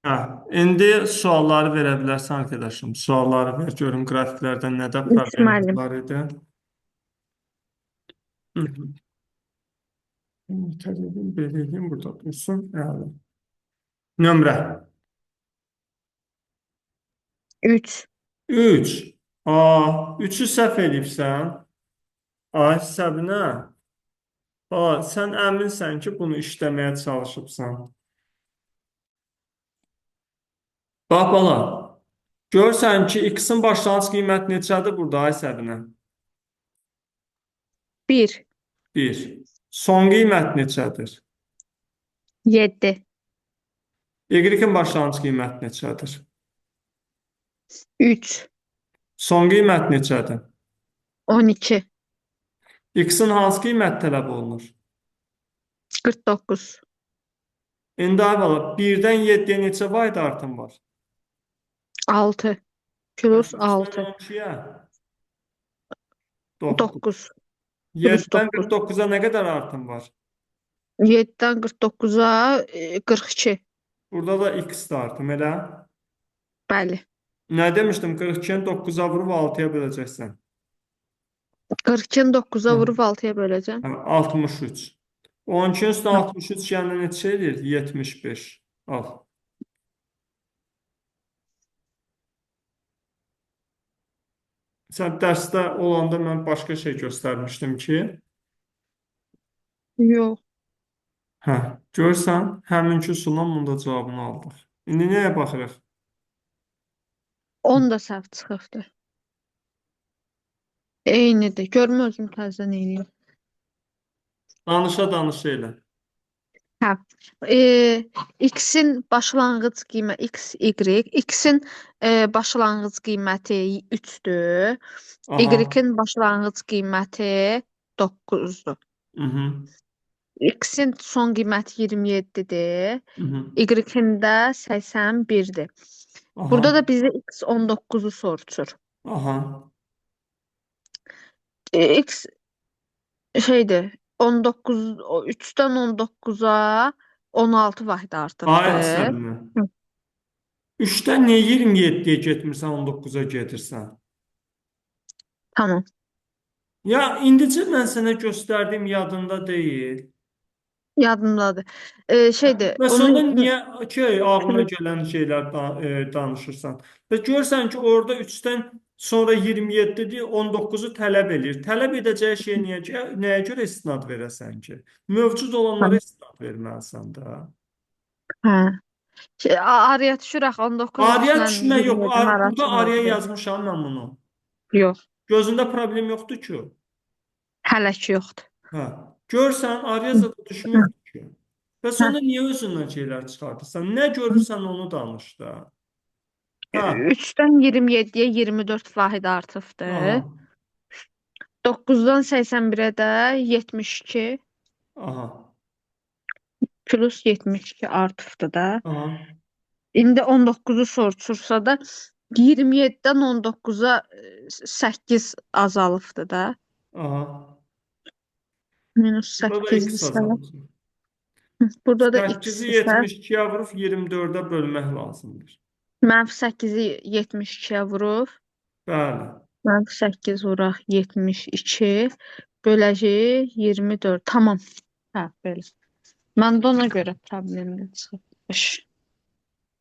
Hə, indi sualları verə bilərsən arkadaşım. Sualları ver, görüm qrafiklərdə nədə X problemimiz müəllim. var idi. Hı -hı. Təqribən belirliyim burada dursun. Əla. Nömrə 3. 3. A, 3-ü səhv eləyibsən. Ay Səbinə, sən əminsən ki, bunu işləməyə çalışıbsan. Bax bala, görsən ki, x-in başlanğıc qiyməti neçədir burada ay Səbinə? 1. 1. Son qiymət neçədir? 7. Y-in başlanğıc qiyməti neçədir? 3. Son qiymət neçədir? 12. X-in hansı qiymət tələb olunur? 49. İndi ay bala, 1-dən 7-yə neçə vahid artım var? 6. Bəs Plus 3-dən 6. 12-yə 9. 9. Plus 7-dən 9. 49-a nə qədər artım var? 7'den 49'a 42. Burada da x də artım, elə? Bəli. Nə demişdim? 42-ni 9-a vurub 6-ya böləcəksən. 42'ni 9'a Hə, vurup 6'ya böleceğim. 63. 12-nin üstünə Hə. 63 yəni neçə edir? 75. Al. Sən dərsdə olanda mən başqa şey göstərmişdim ki, Yox. hə, görsən, həminki üsulla bunun da cavabını aldıq. İndi nəyə baxırıq? 10 da səhv çıxıbdır. Eynidir. Görmə özüm təzədən eləyim. Danışa-danışa elə. Hə. X-in başlanğıc qiyməti x, y. X-in başlanğıc qiyməti 3-dür. Aha. Y-in başlanğıc qiyməti 9-dur. Mhm. X-in son qiyməti 27-dir. Mhm. Y-in də 81-dir. Burada Aha. da bizə X 19-u soruşur. Aha. X şeydir. 19 3-dən 19-a 16 vahid Ay artıbdır. əsəbinə. Hı, 3-dən niyə 27-yə getmirsən, 19-a gedirsən? tamam. Ya indicə mən sənə göstərdiyim yadında deyil. Yadımdadır. Şeydir. Və Onu sonra niyə ki, ağlına plus gələn şeylər danışırsan? Və görsən ki, orada 3-dən sonra 27-dir, 19-u tələb eləyir. Tələb edəcəyi şey nəyə görə istinad verəsən ki? Mövcud olanlara istinad verməlisən də. hə. Araya düşürək 19 Araya ilə düşmə yox. 27-nin Burada araya arasındadır. yazmışam mən bunu. Yox. Gözündə problem yoxdur ki. Hələ ki yoxdur. Hə. Görsən, araya Hı, zada hı, düşmürdür ki. Və hə. sonra niyə özündən şeylər çıxartırsan? Nə görürsən onu danış da. Hə. 3-dən 27-yə 24 vahid artıbdır. Aha. 9-dan 81-ə də 72 Aha. plus 72 artıbdır da. Aha. İndi 19-u soruşursa da 27-dən 19-a 8 azalıbdır da. Aha. Minus Burada da x 8-dirsə. azalacaq. Burada da 8-i x-dirsə. 72-yə vurub 24-ə bölmək lazımdır. Mənfi 8-i 72-yə vurub. Bəli. Mənfi 8 vuraq 72. Böləcək 24. Tamam. Hə, belə. Mən də ona görə problemlə çıxmış.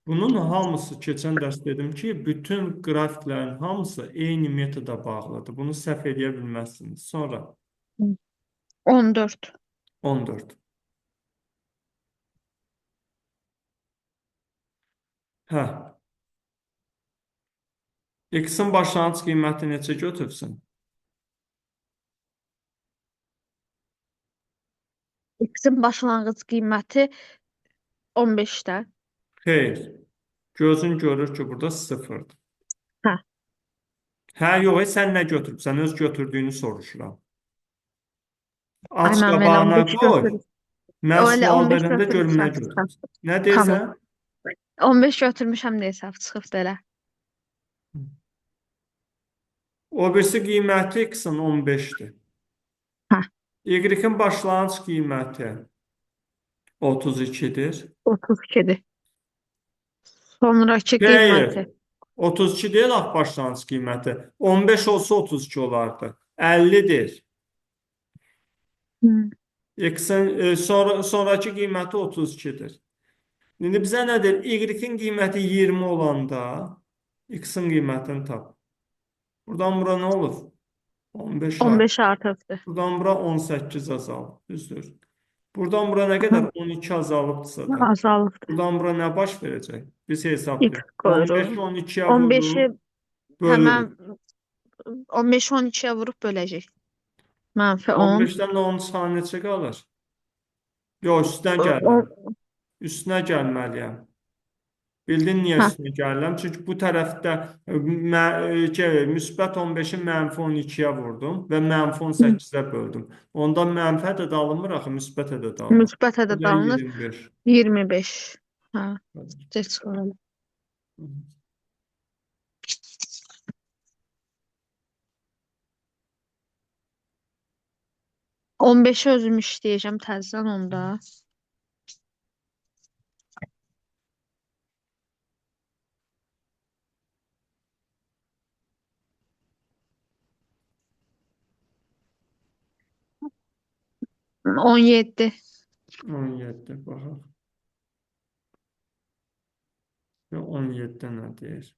Bunun hamısı keçən dərs dedim ki, bütün qrafiklərin hamısı eyni metoda bağlıdır. Bunu səhv edə bilməzsiniz. Sonra 14. 14. Hə. X-in başlanğıc qiyməti neçə götürsün? X-in başlanğıc qiyməti 15-də. Xeyr. Gözün görür ki, burada sıfırdır. Hə. Hə, yox, sən nə götürübsən? Öz götürdüyünü soruşuram. Ay, Aç mən elə qabağına 15 qoy. götürürəm. Mən O elə sual 15 verəndə görüm nə götürmüşəm çıxıb. götürübsən. Nə Tamam. deyirsən? 15 götürmüşəm deyə səhv çıxıbdı elə. O birisi qiyməti x-in 15-dir. Hə, Y-in başlanğıc qiyməti 32-dir. 32-dir. Sonrakı Xeyr. qiyməti. 32 deyil axı başlanğıc qiyməti. 15 olsa 32 olardı. 50-dir. Hı. X-in sonrakı qiyməti 32-dir. İndi bizə nədir? Y-in qiyməti 20 olanda X-in qiymətini tap. Buradan bura nə olur? 15 artı. 15 artıqdır. Buradan bura 18 azalıb. Düzdür. Buradan bura nə Hı. qədər? 12 azalıbdırsa da. Azalıqdır. Buradan bura nə baş verəcək? Biz X hesablayaq. 15-i qoyuruq. 12-yə 15-i vururuq, həmən bölürük. 15-i 12-yə vurub böləcək. -10. 15-dən də 10 çıxan neçə qalır? Yox, üstünə O, gəlirəm. o- Üstünə gəlməliyəm. Bildin niyə hə, üstünə gəlirəm? Çünki bu tərəfdə müsbət 15-i mənfi 12-yə vurdum və mənfi 18-ə böldüm. Onda mənfə də alınmır axı, müsbətə də alınır. müsbətə Bu də da dalınır. 25. 25. Hə, tez çıxaralım. 15-i özüm işləyəcəm təzədən onda. Hı, 17. 17 baxaq. 17 nə deyir?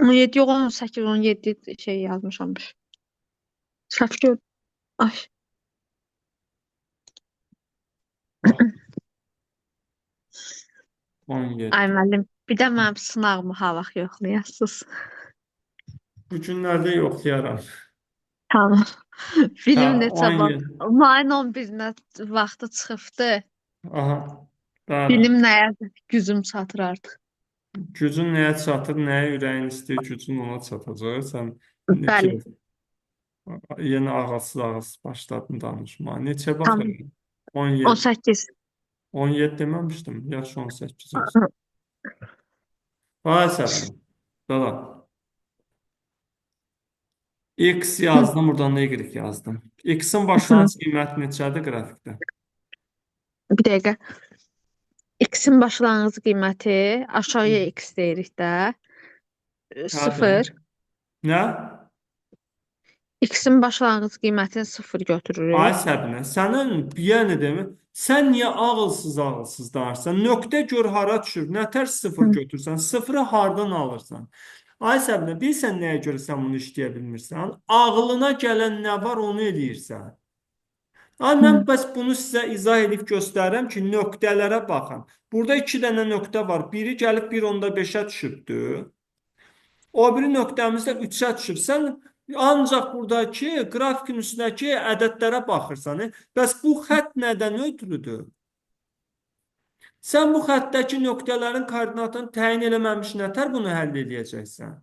17 yox 18, 17 şey yazmışammış. Səhv gör. Ay, Bax, ay 17. müəllim. Bir də mənim sınağımı ha vaxt yoxlayasınız. Bu günlərdə yoxlayaram. Tamam. Hə, Film neçə vaxt? 17. Mayın 11-nə vaxtı çıxıbdı. Aha. Bəli. Film nəyə gücüm çatır artıq. Gücün nəyə çatır, nəyə ürəyin istəyir, gücün ona çatacaq. Sən neçə Bəli. yenə ağılsız başladın danışmağa. Neçə Tamam. baxırım? 17. 18. 17 deməmişdim. Yaxşı 18 olsun. Vay sənin. Dala. X yazdım, buradan da Y yazdım. X-in başlanğıc qiyməti neçədir qrafikdə? Bir dəqiqə. X-in başlanğıc qiyməti aşağıya X deyirik də. Hə, 0. nə? X-in başlanğıc qiymətini 0 Ay götürürük. Səbinə, sənin yəni demə, sən niyə ağılsız danırsan? Nöqtə gör hara düşür, nətər sıfır Hı. götürsən, sıfırı hardan alırsan? Ay Səbinə, bilsən nəyə görə sən bunu işləyə bilmirsən? Ağlına gələn nə var, onu eləyirsən. Ay mən Hı. bəs bunu sizə izah edib göstərirəm ki, nöqtələrə baxın. Burada iki dənə nöqtə var. Biri gəlib 1.5-ə düşübdür. O biri nöqtəmizdə 3-ə düşüb. Sən ancaq buradakı qrafikin üstündəki ədədlərə baxırsan. Bəs bu xətt nədən ötürüdür? Sən bu xəttdəki nöqtələrin koordinatını təyin eləməmiş nətər bunu həll edəcəksən?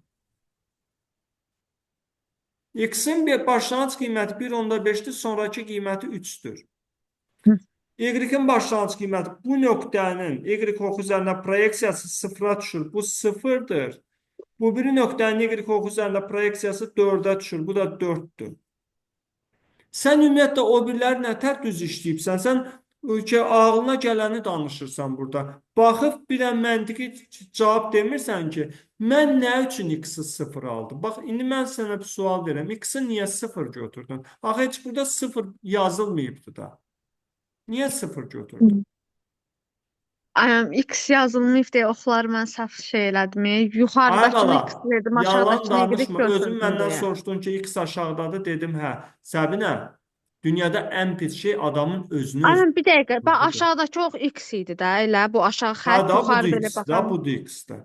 X-in bir başlanğıc qiyməti 1.5-dir, sonrakı qiyməti 3-dür. Hı. Y-in başlanğıc qiyməti bu nöqtənin Y oxu üzərində proyeksiyası sıfıra düşür. Bu sıfırdır. Bu biri nöqtənin Y oxu üzərində proyeksiyası 4-ə düşür. Bu da 4-dür. Sən ümumiyyətlə o biriləri nətər düz işləyibsən? Sən ki, ağlına gələni danışırsan burada. Baxıb bir dənə məntiqi cavab demirsən ki, mən nə üçün X-i 0 aldım? Bax, indi mən sənə bir sual verirəm. X-i niyə 0 götürdün? Axı heç burada 0 yazılmayıbdı da. Niyə 0 götürdün? X yazılmayıb deyə oxları mən səhv şey elədim. Ay Yuxarıdakını X bala, dedim, yalan aşağıdakını Y danışma. Özün götürdüm məndən deyə. soruşdun ki, X aşağıdadır. Dedim, hə. Səbinə, dünyada ən pis şey adamın özünü özü. Bir dəqiqə. Bax aşağıdakı ox X idi də, elə bu aşağı Ha xətt da bu yuxarı da belə X da, baxan. bu da X-də.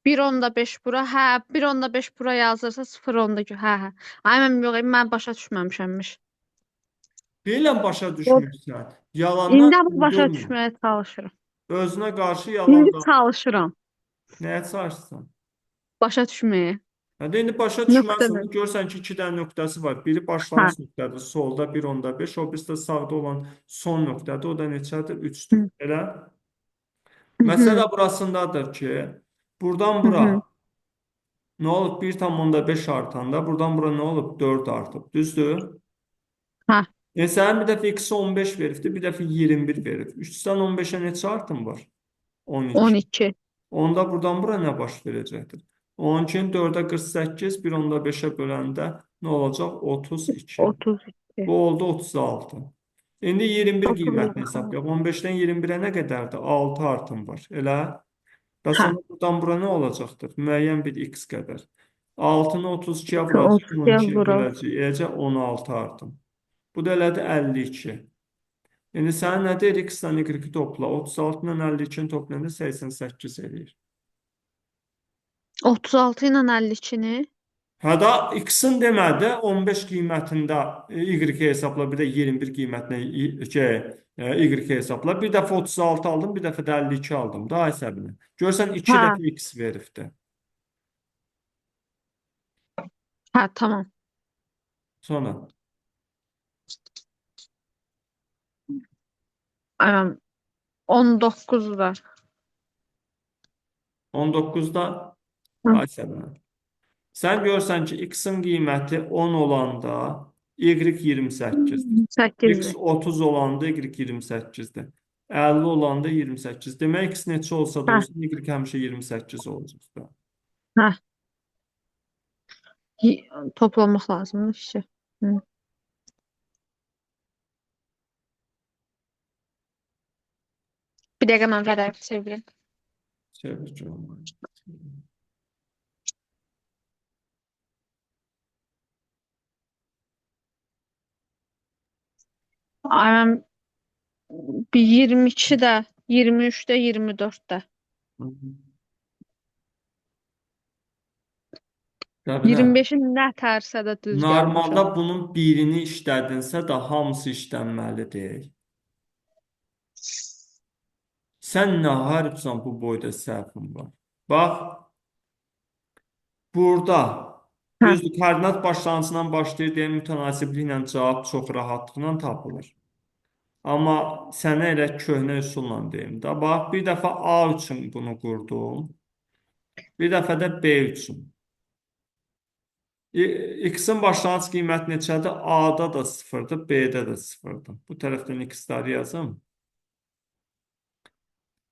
1.5 bura, hə, 1.5 bura yazırsa 0.2, hə. Ay mən yox, mən başa düşməmişəmmiş. Bilirəm başa O- düşmürsən. Yalandan İndi amma başa uydurma. düşməyə çalışıram. Özünə qarşı İndi yalan da. çalışıram Nəyə çalışsan? başa düşməyə. Hə, indi başa Nöqtələr. düşməzsən. Görsən ki, iki dənə nöqtəsi var. Biri Hə. başlanğıc nöqtədir. Solda 1.5, o birisi də sağda olan son nöqtədir. O da neçədir? 3-dür. Hı. Elə? Hı Məsələ hı. burasındadır ki, buradan Hı bura hı. nə olub? 1,5 artanda, buradan bura nə olub? 4 artıb. Düzdür? Hə. Sənin bir dəfə X 15 veribdir, bir dəfə 21 verib. 3-dən 15-ə neçə artım var? 12. 12. Onda buradan bura nə baş verəcəkdir? 12-nin 4-ə 48, 1 onda 5-ə böləndə nə olacaq? 32. 32. Bu oldu 36. İndi 21 qiymətini 36. hesablayaq. 15-dən 21-ə nə qədərdir? 6 artım var. Elə? Bəs Hə, onda buradan bura nə olacaqdır? Müəyyən bir x qədər. 6-nı 32-yə vuracaq, 32-yə 12-yə vuraq. böləcək. Eləcə 16 artım. Bu da elədir 52. İndi sənin nədir? X-dən Y-i topla. 36 ilə 52-ni toplayanda 88 eləyir. 36 ilə 52-ni. Hətta X-in demədi 15 qiymətində Y hesabla, bir də 21 qiymətində Y hesabla. Bir dəfə 36 aldım, bir dəfə də 52 aldım. Daha hesabını. Görsən 2 Hə, dəfə X veribdi. hə, tamam. Sonra Aynen. 19 var. 19-da Hı, daha hesabını. Sən görsən ki, X-in qiyməti 10 olanda Y 28-dir. X 8'dir. 30 olanda Y 28-dir. 50 olanda 28. Demək X neçə olsa da Hə, olsun, Y həmişə 28 olacaq da. hə. Toplamaq lazımdır işte. Hı. Bir dəqiqə mən vərəq çevirim. Çevir olmalı. Aynen bir 22-də, 23-də, 24-də. Təbii. 25-i nə tərsə də düz Normalda yazmışam. bunun birini işlədinsə də hamısı işlənməli deyil. Sən nə haribsən bu boyda səhvin var. Bax, burada Hə, düzdür, koordinat başlanğıcından başlayır deyə mütənasibliklə cavab çox rahatlıqla tapılır. Amma sənə elə köhnə üsulla deyim də. Bax, bir dəfə A üçün bunu qurdum. Bir dəfə də B üçün. X-in başlanğıc qiyməti neçədir? A-da da 0-dır, B-də də 0-dır. Bu tərəfdən X-ləri yazım.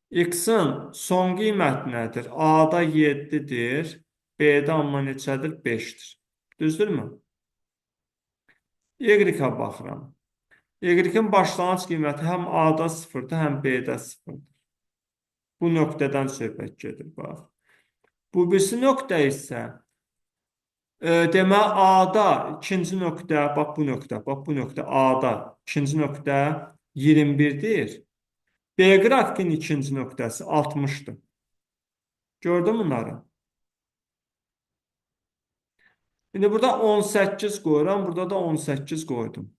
X-in son qiyməti nədir? A-da 7-dir, B-də amma neçədir? 5-dir. Düzdürmü? Y-ə baxıram. Y-in başlanğıc qiyməti həm A-da 0-dır, həm B-də 0-dır. Bu nöqtədən söhbət gedir, bax. Bu birisi nöqtə isə demək A-da ikinci nöqtə, bax bu nöqtə, bax bu nöqtə A-da ikinci nöqtə 21-dir. B qrafikin ikinci nöqtəsi 60-dır. Gördün bunları? İndi burada 18 qoyuram, burada da 18 qoydum.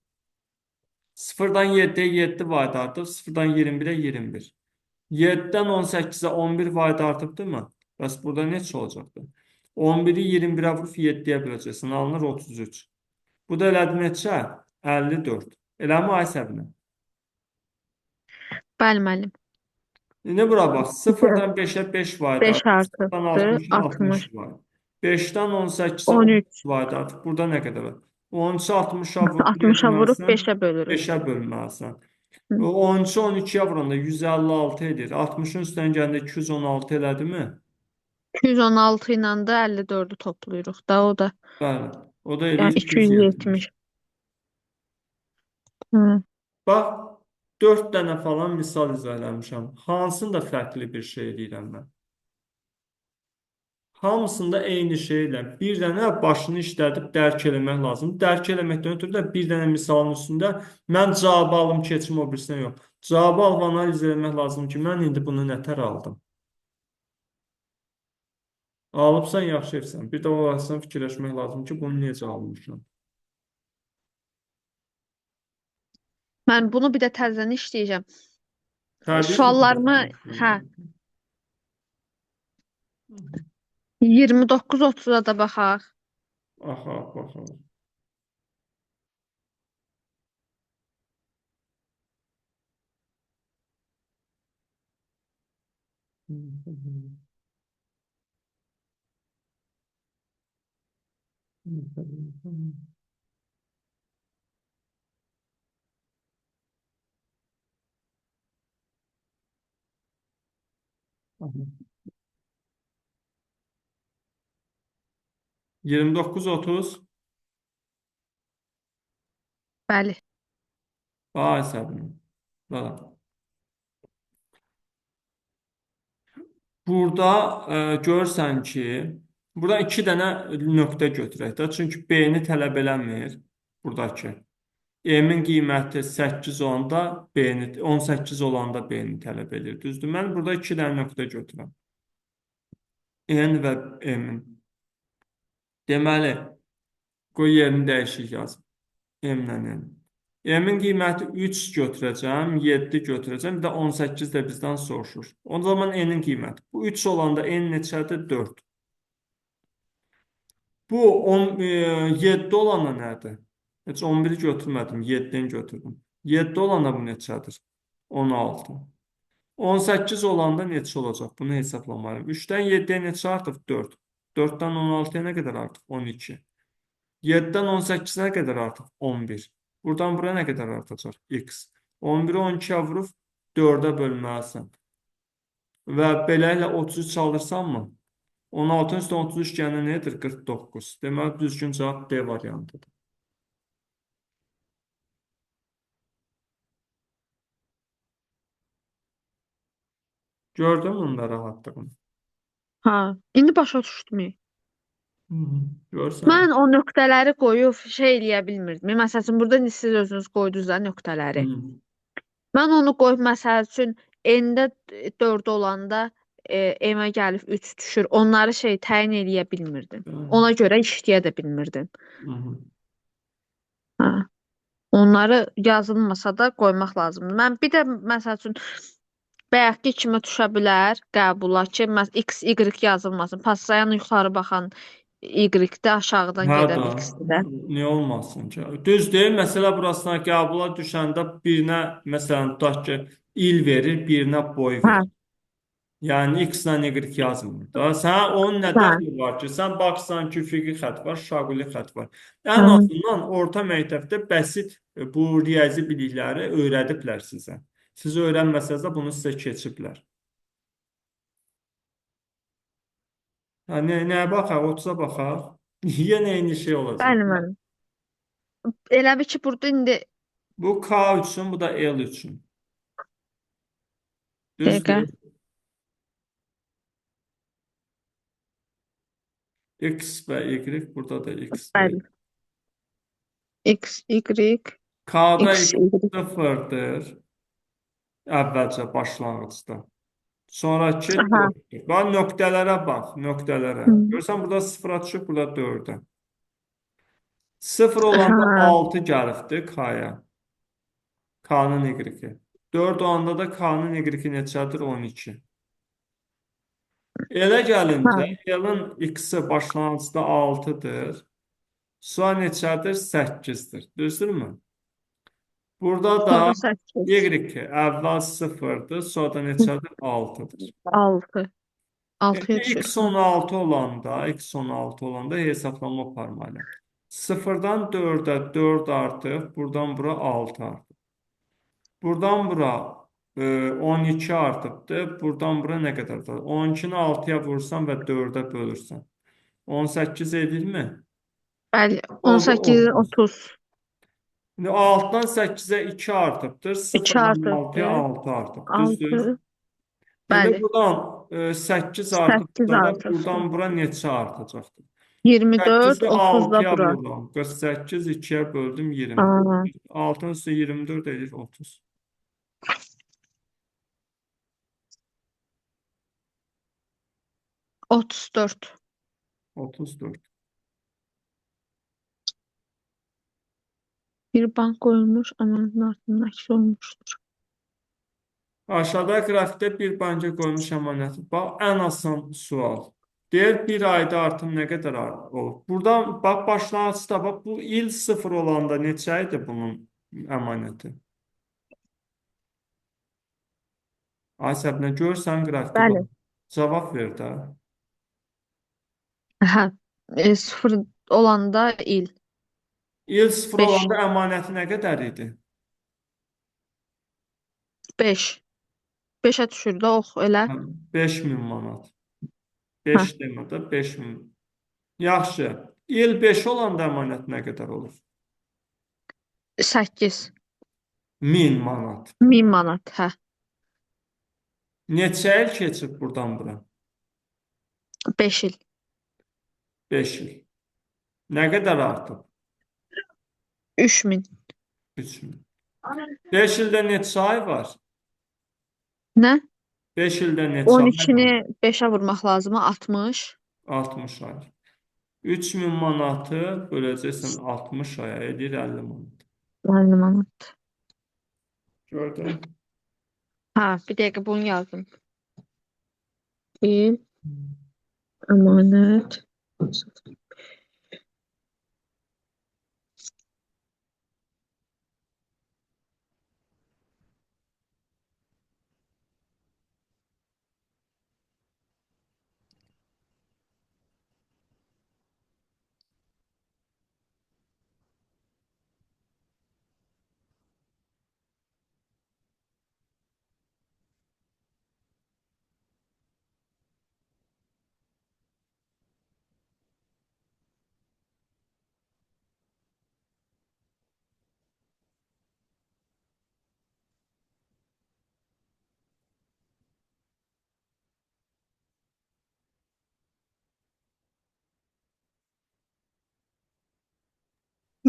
0-dan 7-yə 7 vayda artıb, 0-dan 21-ə 21. 7-dən 18-ə 11 vayda artıbdırmı? Bəs burada neçə olacaqdır? 11-i 21-ə vurub 7-yə böləcəksən, alınır 33. Bu da elədi neçə? 54. Eləmi ay Səbinə? bəli müəllim. İndi bura bax, 0-dan 5-ə 5 vayda 5 artıb, 0-dan artıqdır, 60-a 60 60. var. 5-dən 18-ə 13 13. vayda artıb, burada nə qədər var? 13-ü 60-a vurub 1 60-a vurub etməlisən, 5-ə bölürük. 5-ə bölməlisən. Hı. 13-ü 12-yə vuranda 156 edir. 60-ın üstündən gəndə 216 elədi mi? 216 ilə də 54-ü toplayırıq da o da. Bəli. O da eləyir Yəni 170. 270. Hı. Bax, 4 dənə falan misal izah eləmişəm. Hansında fərqli bir şey eləyirəm mən? Hamısında eyni şeylə bir dənə başını işlədib dərk eləmək lazım. Dərk eləməkdən ötürü də bir dənə misalın üstündə mən cavabı alım, keçim o birisinə yox. Cavabı alıb analiz eləmək lazım ki, mən indi bunu nətər aldım? Alıbsan, yaxşı etsən. Bir də o arasından fikirləşmək lazım ki, bunu necə almışam? Mən bunu bir də təzədən işləyəcəm. Təbii ki, bu da Suallarımı, hə, fərqli. 29-30-a da baxaq. Aha, baxalım. 29, 30. Bəli. Vay səbrin. Valla. Burada görürsən ki, burada iki dənə nöqtə götürək də. Çünki B-ni tələb eləmir buradakı. M-in qiyməti 8 olanda B-ni 18 olanda B-ni tələb edir. Düzdür? Mən burada iki dənə nöqtə götürürəm. N və M-in. Deməli, qoy yerini dəyişik yazım. M-lə N. M-in qiyməti 3 götürəcəm, 7 götürəcəm, bir də 18 də bizdən soruşur. O zaman N-in qiyməti. Bu 3 olanda N neçədir? 4. Bu 7 olanda nədir? Heç 11-i götürmədim, 7-ni götürdüm. 7 olanda bu neçədir? 16. 18 olanda neçə olacaq? Bunu hesablamalıyım. 3-dən 7-yə neçə artıq? 4. 4-dən 16-ya nə qədər artıq? 12. 7-dən 18-ə nə qədər artıq? 11. Buradan buraya nə qədər artacaq? X. 11-i 12-yə vurub 4-ə bölməlisən. Və beləliklə 33 alırsanmı? 16-ın üstə 33 gələn nədir? 49. Deməli, düzgün cavab D variantıdır. Gördün mü bunda rahatlığını? Ha, indi başa düşdüm. Hı -hı. Görsən. Mən o nöqtələri qoyub şey eləyə bilmirdim. Məsəl üçün burada indi siz özünüz qoydunuz da Hı nöqtələri. -hı. Mən onu qoyub məsəl üçün n-də 4 olanda m-ə gəlib 3 düşür. Onları şey təyin eləyə bilmirdim. Ona görə işləyə də bilmirdim. Hı -hı. Hə. Onları yazılmasa da qoymaq lazımdır. Mən bir də məsəl üçün bayaqki kimi düşə bilər qəbula ki, x, y yazılmasın. Passayan yuxarı baxan y-də aşağıdan Hə gedən da, x-də. Də. niyə olmasın ki? Düzdür, məsələ burasına qəbula düşəndə birinə, məsələn, tutaq ki, il verir, birinə boy Hə, verir. Yəni x ilə y yazmır da. Sən onun nə hə, dəxli var ki? Sən baxsan ki, üfüqi xətt var, şaquli xətt var. Ən hə. azından orta məktəbdə bəsit bu riyazi bilikləri öyrədiblər sizə. Siz öyrənməsəz də bunu sizə keçiblər. Hə, nəyə baxaq? 30-a baxaq. Yenə eyni şey olacaq. Bəli, mənim. Elə bir ki, burada indi Bu K üçün, bu da L üçün. dəqiqə. Düzdür? X və Y, burada da X və Y. Bəli. X, Y, K-da X, X Y. sıfırdır əvvəlcə başlanğıcda. Sonrakı Aha. 4-dür. Bax, nöqtələrə bax, nöqtələrə. Hı. Görsən, burada sıfıra düşüb, burada 4-ə. 0 olanda Aha. 6 gəlibdir K-ya. K-nın Y-i. 4 olanda da K-nın Y-i neçədir? 12. Elə gəlincə, Ha. L-in X-i başlanğıcda 6-dır. Sonra neçədir? 8-dir. Düzdürmü? Burada da Burada 8. Y əvvəl 0-dır, sonra da neçədir? 6-dır. 6. 6'ya İndi x düşüyorsun. 16 olanda, x 16 olanda hesablama aparmalıyam. 0-dan 4-ə 4 artıq, buradan bura 6 artıq. Buradan bura 12 artıbdır, buradan bura nə qədərdir? 12-ni 6-ya vursan və 4-ə bölürsən. 18 edilmi? Bəli, Oldu 18, 30. 30. İndi 6-dan 8-ə 2 artıbdır, 2 0-dan 6-ya artırdı. 6 artıb. Düzdür? 6. İndi Bəli. buradan 8 8 artıbsa da artırsın. buradan bura neçə artacaqdır? 24, 8-i 30 da 6-ya bura. vururam. 48 2-yə böldüm 24. Aa, 6-nın üstü 24 edir 30. 34. 34. Bir bank koyulmuş ama artırım əks olmuştur. Aşağıda qrafikdə bir banka qoymuş əmanəti. Bax, ən asan sual. Deyir, bir ayda artım nə qədər olur? Buradan, bax, başlanğıcda, bax, bu il 0 olanda neçə idi bunun əmanəti? Ay Səbinə, görsən qrafikdə, Bəli. bax, cavab ver də. Hə, 0 olanda il. İl 0 5. olanda əmanəti nə qədər idi? 5. 5'ə düşür də ox elə. 5000 manat. Hə. 5 demə də 5000. Yaxşı. İl 5 olanda əmanət nə qədər olur? 8. 1000 manat. 1000 manat, hə. Neçə il keçib buradan bura? 5 il. 5 il. Nə qədər artıb? 3000. 3000. 5 ildə neçə ay var? Nə? 5 ildə neçə ay 12-ni var? 5-ə vurmaq lazımı? 60. 60 ay. 3000 manatı böləcəksən 60 aya edir 50 manat. 50 manat. Gördün? Hə, bir dəqiqə bunu yazdım. İl, əmanət.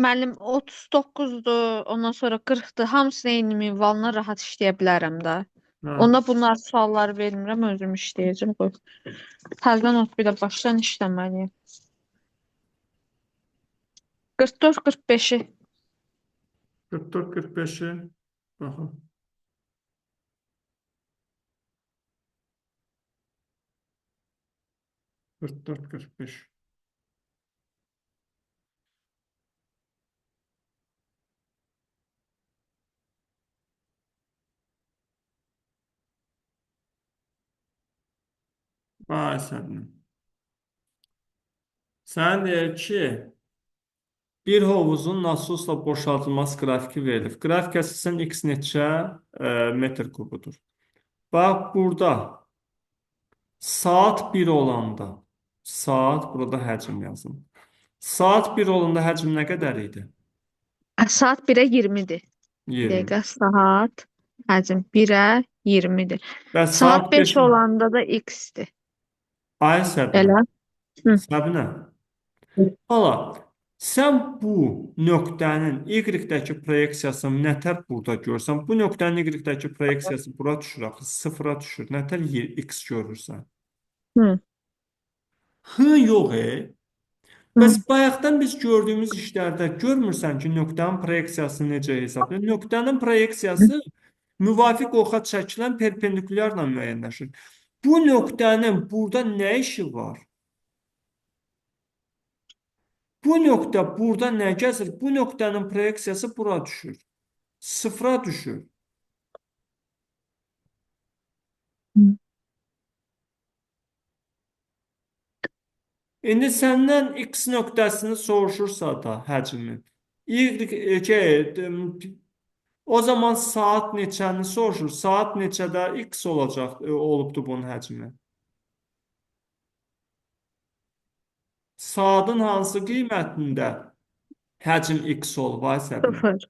Müəllim 39-dur, ondan sonra 40-dır. Hamısını eyni minvalla rahat işləyə bilərəm də. Hə. Onda bunlar sualları vermirəm, özüm işləyəcəm. Qoy. Təzədən ot bir də başdan işləməliyəm. 44-45-i. 44-45-i. Baxın. Qırx dörd, 45. Vay sənin. Sən deyir ki, bir hovuzun nasosla boşaltılması qrafiki verilib. Qrafik əsasən x neçə metr kubudur. Bax, burada saat 1 olanda, saat, burada həcm yazın. Saat 1 olanda həcm nə qədər idi? Saat 1-ə 20-dir. Bir 20. dəqiqə, saat, həcm 1-ə 20-dir. Və Saat saat 5 5-in olanda da x-dir. ay Səbinə. Elə? Hı. Səbinə. Hala, sən bu nöqtənin Y-dəki proyeksiyasını nətər burada görsən, bu nöqtənin Y-dəki proyeksiyası bura düşür, axı sıfıra düşür. Nətər x görürsən? Hı. Hı, yox, Hı. Bəs bayaqdan biz gördüyümüz işlərdə görmürsən ki, nöqtənin proyeksiyası necə hesablanır? Nöqtənin proyeksiyası müvafiq oxa çəkilən perpendikulyarla müəyyənləşir. Bu nöqtənin burada nə işi var? Bu nöqtə burada nə gəzir? Bu nöqtənin proyeksiyası bura düşür. Sıfıra düşür. Hı. İndi səndən x nöqtəsini soruşursa da həcmi, o zaman saat neçəni soruşur. Saat neçədə x olacaq, olubdu bunun həcmi. Saatın hansı qiymətində həcm x olub, ay Səbinə? 0.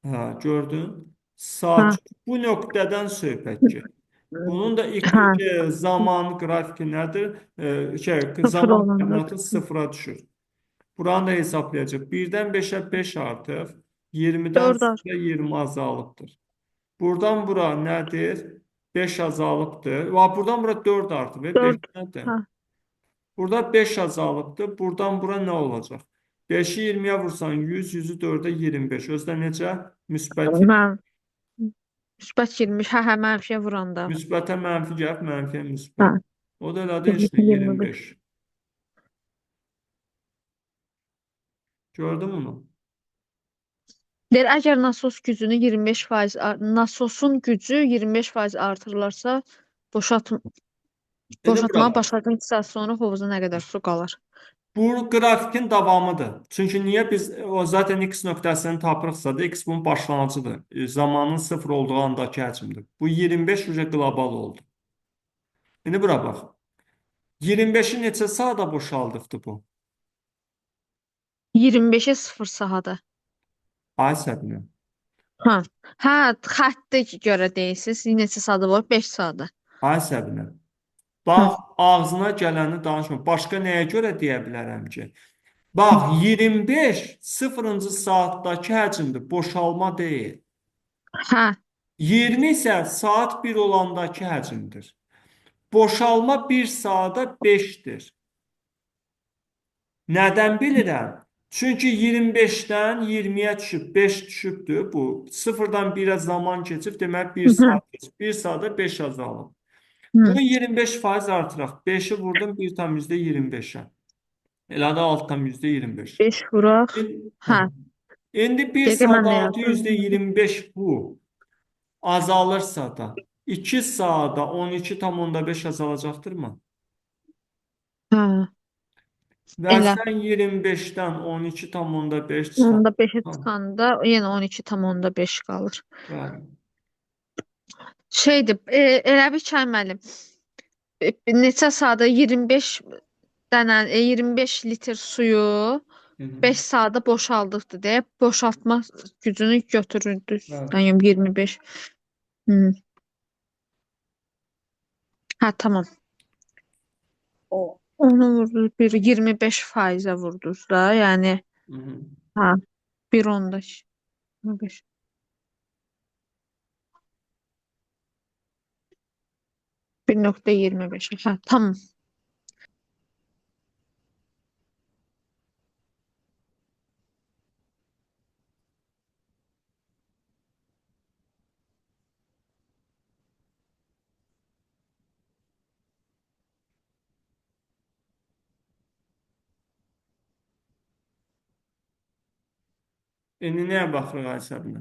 Hə, gördün? Hə. Saat bu nöqtədən söhbət gedir. Bunun da Hə. zaman qrafiki nədir? 0 Zaman olanda. qiyməti sıfıra düşür. Buranı da hesablayacaq. 1-dən 5-ə 5 artıq, 20-dən 4 ar. 20 azalıbdır. Buradan bura nədir? 5 azalıbdır. Buradan bura 4 artıb. 5 4. nədir? Hə. Burada 5 azalıbdır. Buradan bura nə olacaq? 5-i 20-yə vursan 100, 100-ü 4-ə 25. Özdə necə? Müsbət 20. Mən müsbət 20. Hə, mənfiyə vuranda. Müsbətə mənfi gəlib, mənfiyə Hə. müsbət. O da elədi heç nə 25. 25. Gördün bunu? Deyir, əgər nasos gücünü 25%, nasosun gücü 25% artırılarsa, İndi bura boşaltmağa bax. başladıqdan sonra hovuza nə qədər su qalır? Bu qrafikin davamıdır. Çünki niyə biz o zaten x nöqtəsini tapırıqsa da x bunun başlanğıcıdır. Zamanın 0 olduğu andakı həcmdir. Bu 25 uje qlobal oldu. İndi bura bax. 25-i neçə saata boşaldıbdı bu? 25-ə 0 sahada. Ay Səbinə. Hə. Hə, xəttə görə deyirsiz. Neçə saata var? 5 saata. Ay Səbinə. Hə. Bax, ağzına gələni danışma. Başqa nəyə görə deyə bilərəm ki? Bax, 25 sıfırıncı saatdakı həcmdir, boşalma deyil. Hə. 20 isə saat 1 olandakı həcmdir. Boşalma 1 saata 5-dir. Nədən bilirəm? Çünki 25-dən 20-yə düşüb, 5 düşübdür bu. 0-dan 1-ə zaman keçib, demək 1 Hı hı. saat keçib. 1 saata 5 azalıb. Hı. Bunu 25% artıraq. 5-i vurdum 1,25-ə. Elə də altdan %25. 5 vuraq. Hə. İndi 1 Dəqiqə saat mən də altı yazdım. %25 bu. Azalırsa da 2 saata 12,5 azalacaqdırmı? Hə. Və Elə. sən 25-dən 12,5 çıxar. Onda 5-ə çıxanda yenə 12,5 qalır. Bəli. Şeydir, elə bir çay müəllim. Neçə saata 25 dənə 25 litr suyu Hı -hı. 5 saata boşaldıqdı deyə boşaltma gücünü götürürdü. Bəli. Yəni 25. Hı. Hə, tamam. Onu vurduz bir 25%-ə vurduz da. Yəni Hı -hı. hə, bir onda 25. 1,25. Hə, tamam. İndi nəyə baxırıq ay Səbinə?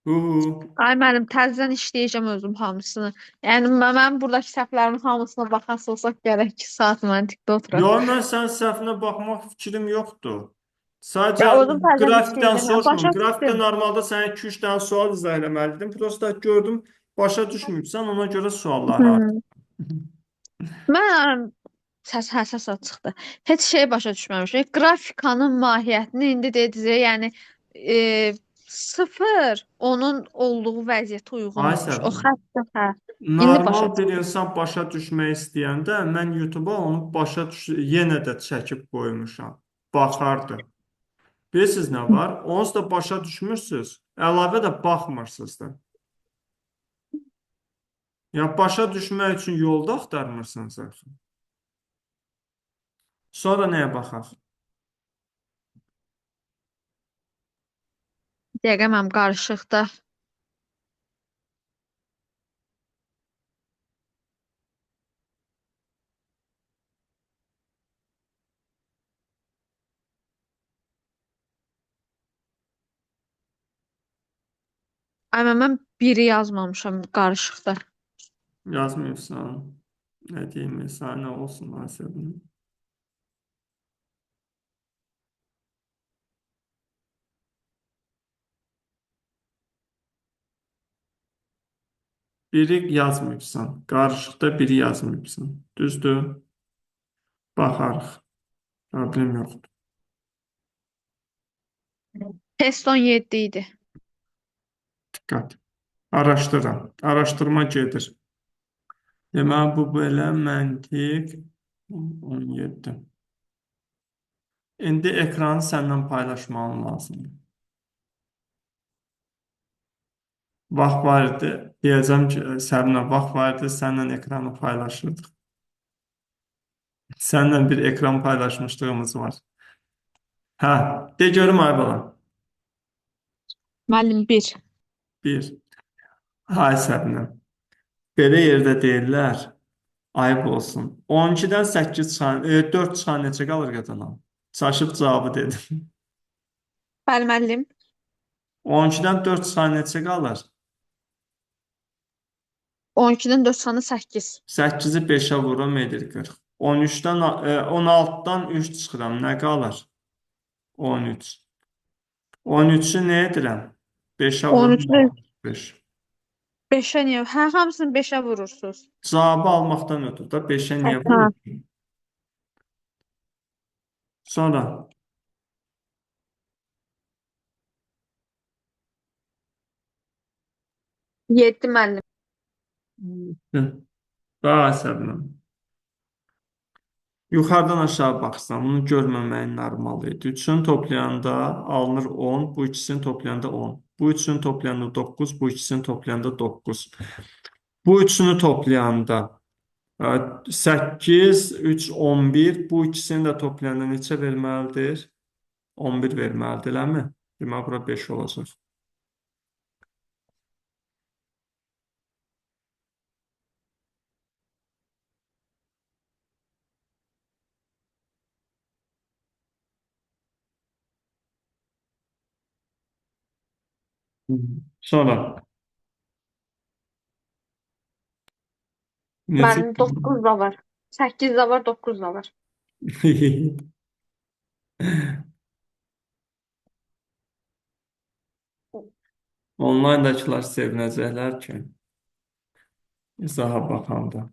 Hu -hu. Ay müəllim, təzədən işləyəcəm özüm hamısını. Yəni mən buradakı səhvlərimin hamısına baxası olsaq gərək 2 saat məntiqdə oturaq. Yox, mən sənin səhvinə baxmaq fikrim yoxdur. Ya Sadəcə özüm təzədən qrafikdən işləyəcəm. Yəni soruşmam. başa Qrafikdə düşdüm. normalda sənə 2-3 dənə sual izah eləməlidim. Prosta gördüm, başa düşməyibsən, ona görə sualları Hmm. artırdım. Mən həssas çıxdı. Heç şey başa düşməmişəm. Qrafikanın mahiyyətini indi dediniz, yəni e, sıfır onun olduğu vəziyyətə Ay uyğunmuş. O Səbinə. xətt hə. İndi başa Normal bir düşdüm. insan başa düşmək istəyəndə mən YouTube-a onu yenə də çəkib qoymuşam. Baxardı. Bilirsiniz nə var? Onsuz da başa düşmürsüz. Əlavə də baxmırsınız da. Yəni başa düşmək üçün yolda axtarmırsınız axı. Sonra nəyə baxaq? Dəqiqə mənim qarışıqda. Ay mən biri yazmamışam qarışıqda. Yazmıyorsan nə deyim, sənə olsun Asəbin. Biri yazmıyorsan, qarışıqda biri yazmıyorsan. Düzdür? Baxarıq. Problem yoxdur. Test 17 idi. Diqqət. Araşdırıram. Araşdırma gedir. Deməli, bu belə məntiq 17. İndi ekranı səndən paylaşmağın lazımdır. Vaxt var idi. Deyəcəm ki, Səbinə, vaxt var idi, səndən ekranı paylaşırdıq. Səndən bir ekran paylaşmışlığımız var. Hə, de görüm ay balam. Müəllim 1. Bir. Ay Səbinə. Belə yerdə deyirlər, ayıb olsun. 12-dən 8 çıxan, 4 çıxan neçə qalır qazanan? Çaşıb cavabı dedim. Bəli müəllim. 12-dən 4 çıxan neçə qalır? 12-dən 4 sanı 8. 8-i 5-ə vururum, edir 40. 13-dən, 16-dan 3 çıxıram, nə qalır? 13. 13-ü nə edirəm? 5-ə vururum, 13-ü 65. 5-ə niyə? Hə, hamısını 5-ə vurursunuz. Cavabı almaqdan ötürü də 5-ə niyə Hə. vururum? Sonra 7 müəllim. daha əsəblə. Yuxarıdan aşağı baxsam, bunu görməməyin normal idi. Üçünü toplayanda alınır 10, bu ikisini toplayanda 10. Bu üçünü toplayanda 9, bu ikisini toplayanda 9. Bu üçünü toplayanda 8, 3, 11. Bu ikisini də toplayanda neçə verməlidir? 11 verməlidir, eləmi? Demək, bura 5 olacaq. Sonra necə? Müəllim 9 da var. 8 də var, 9 da var. Onlayndakılar sevinəcəklər ki, izaha baxanda.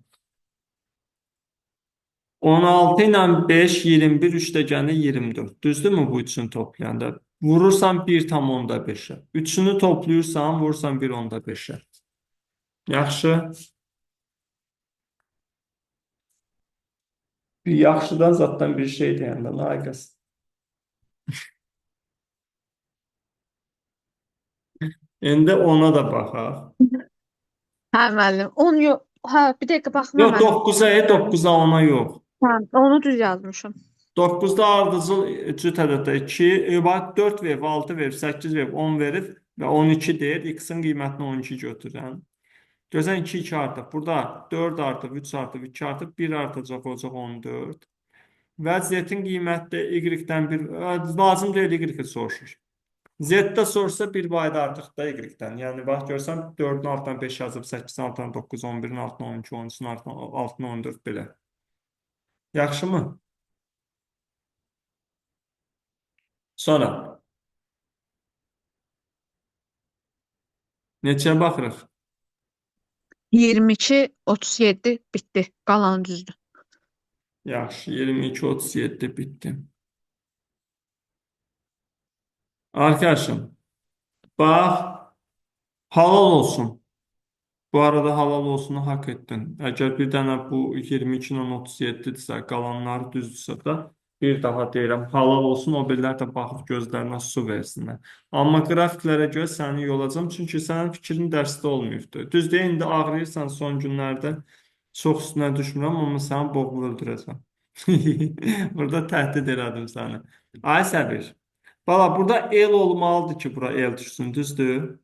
16 ilə 5, 21, 3 də gəlir 24. Düzdürmü bu üçünü toplayanda? Vurursan 1,5-ə. Üçünü toplayırsan, vurursan 1,5-ə. Yaxşı. Bir yaxşıdan zatdan bir şey deyəndə layiqəs. İndi ona da baxaq. Hə müəllim. 10 yox. Hə, bir dəqiqə baxma Yox, müəllim. 9-a, 10-a yox. Hə, onu düz yazmışam. 9-da ardıcıl cüt ədəddə 2, bax 4 verib, 6 verib, 8 verib, 10 verib və 12 deyir. X-in qiymətini 12 götürürəm. Gözən 2, 2 artıq. Burada 4 artıq, 3 artıq, 2 artıq, 1 artacaq olacaq 14. Və Z-in qiyməti də Y-dən 1, lazım deyil Y-i soruşur. Z-də sorsa 1 bayda artıq da Y-dən. Yəni, bax, görsən 4-ün altından 5 yazıb, 8-in altından 9, 11-in altından 12, 13-ün altından 14 belə. Yaxşımı? Sonra neçəyə baxırıq? 22, 37 bitdi. Qalanı düzdür. Yaxşı, 22, 37 bitdi. Arkadaşım, bax, halal olsun. Bu arada halal olsunu hak etdin. Əgər bir dənə bu 22 ilə 37-dirsə, qalanları düzdürsə də, bir daha deyirəm, halal olsun, o birlər də baxıb gözlərinə su versinlər. Amma qrafiklərə görə səni yolacam, çünki sənin fikrin dərsdə olmayıbdır. Düz deyil, indi ağrıyırsan son günlərdə, çox üstünə düşmürəm, amma səni boğub öldürəcəm. Burada təhdid elədim səni. Ay Səbir, bala, burada el olmalıdır ki, bura el düşsün, düzdür?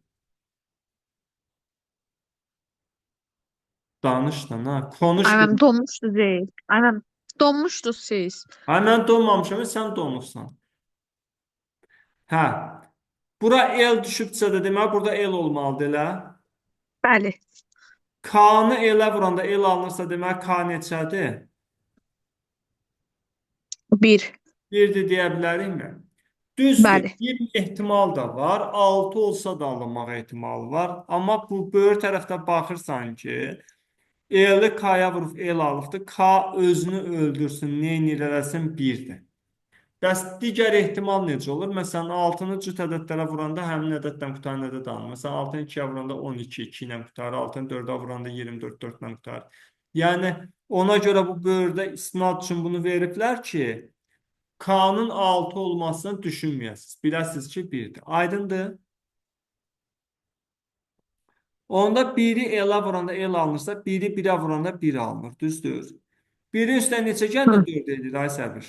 Danışdan, ha. Konuş Ay bir. mənim donmuşdu Zeyd. Ay mənim donmuşdu siz. Ay, mən donmamışam, sən donursan. Hə. Bura el düşübsə də demək, burada el olmalıdır, elə. Bəli. K-nı elə vuranda el alınırsa demək, K neçədir? 1. 1-dir deyə bilərikmi? Düzdür, Bəli. bir ehtimal da var. 6 olsa da alınmaq ehtimalı var. Amma bu böyür tərəfdə baxırsan ki, eli K-ya vurub el alıbdır. K özünü öldürsün, neynir eləsin 1-dir. Bəs digər ehtimal necə olur? Məsələn, 6-nı cüt ədədlərə vuranda həmin ədəddən qutaran ədəd alınır. Məsələn, 6-nı 2-yə vuranda 12, 2 ilə qutarır. 6-nı 4-ə vuranda 24, 4 ilə qutarır. Yəni, ona görə bu böyürdə istinad üçün bunu veriblər ki, K-nın 6 olmasını düşünməyəsiniz. Biləsiniz ki, 1-dir. Aydındır? Onda 1-i elə vuranda el alınırsa, 1-i 1-ə vuranda 1 alınır. Düzdür? 1-in üstə neçə gəlir? Hı. 4 edir, ay Səbir.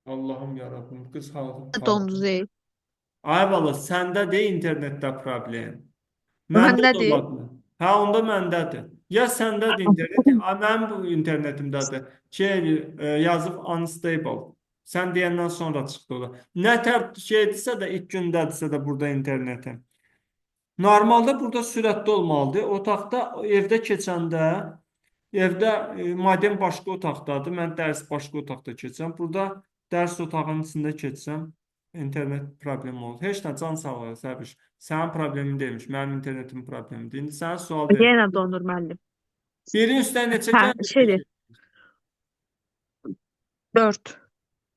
Allahım yarabbim, qız halım. Dondu Zeyd. Ay bala, səndə de internetdə problem. Məndə də Məndədir. olabilir. Hə, onda məndədir. Ya səndədir internet, ya mənim bu internetimdədir. Yazıb unstable. Sən deyəndən sonra çıxdı o da. Nə tər şeydirsə də, ilk gündədirsə də burada internetim. Normalda burada sürətli olmalıdır. Otaqda, evdə keçəndə, evdə modem başqa otaqdadır. Mən dərs başqa otaqda keçirəm. Burada dərs otağının içində keçsəm, internet problemi olur. Heç nə, can sağ ol, Səbiş. Sənin problemin deyilmiş, mənim internetimin problemidir. İndi sənə sual verirəm. Yenə donur müəllim. Birin üstdən neçə Hə, gəlmir şeydir. peki? 4.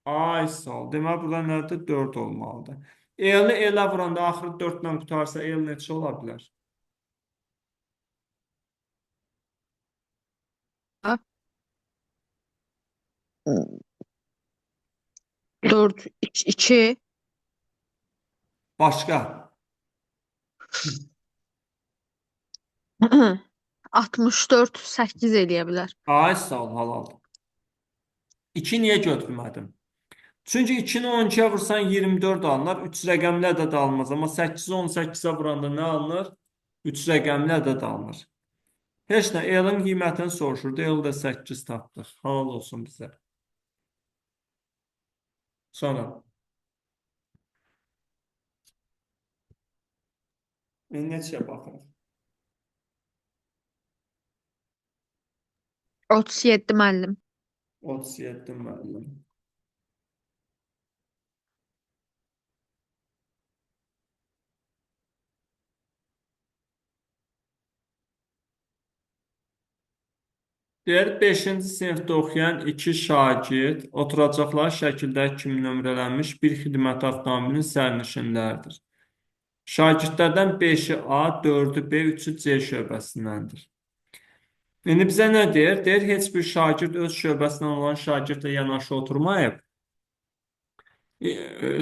Ay sağ ol. Deməli burada nədir? 4 olmalıdır. Elni elə vuranda axırı 4 ilə qutarsa el neçə ola bilər? 4, 2. Başqa? 64, 8 eləyə bilər. Ay sağ ol, halaldır. 2 niyə götürmədim? Çünki 2-ni 12-yə vursan 24 alınır. 3 rəqəmli ədəd alınmaz. Amma 8-i 18-ə vuranda nə alınır? 3 rəqəmli ədəd alınır. Heç nə, elin qiymətini soruşurdu. El də 8 tapdıq. Halal olsun bizə. Sonra. Neçəyə baxırıq? 37 müəllim. 37 müəllim. Deyir, 5-ci sinifdə oxuyan 2 şagird oturacaqları şəkildə kimi nömrələnmiş bir xidmət avtomobilinin sərnişinləridir. Şagirdlərdən 5-i A, 4-ü B, 3-ü C şöbəsindəndir. İndi bizə nə deyir? Deyir, heç bir şagird öz şöbəsindən olan şagirdlə yanaşı oturmayıb.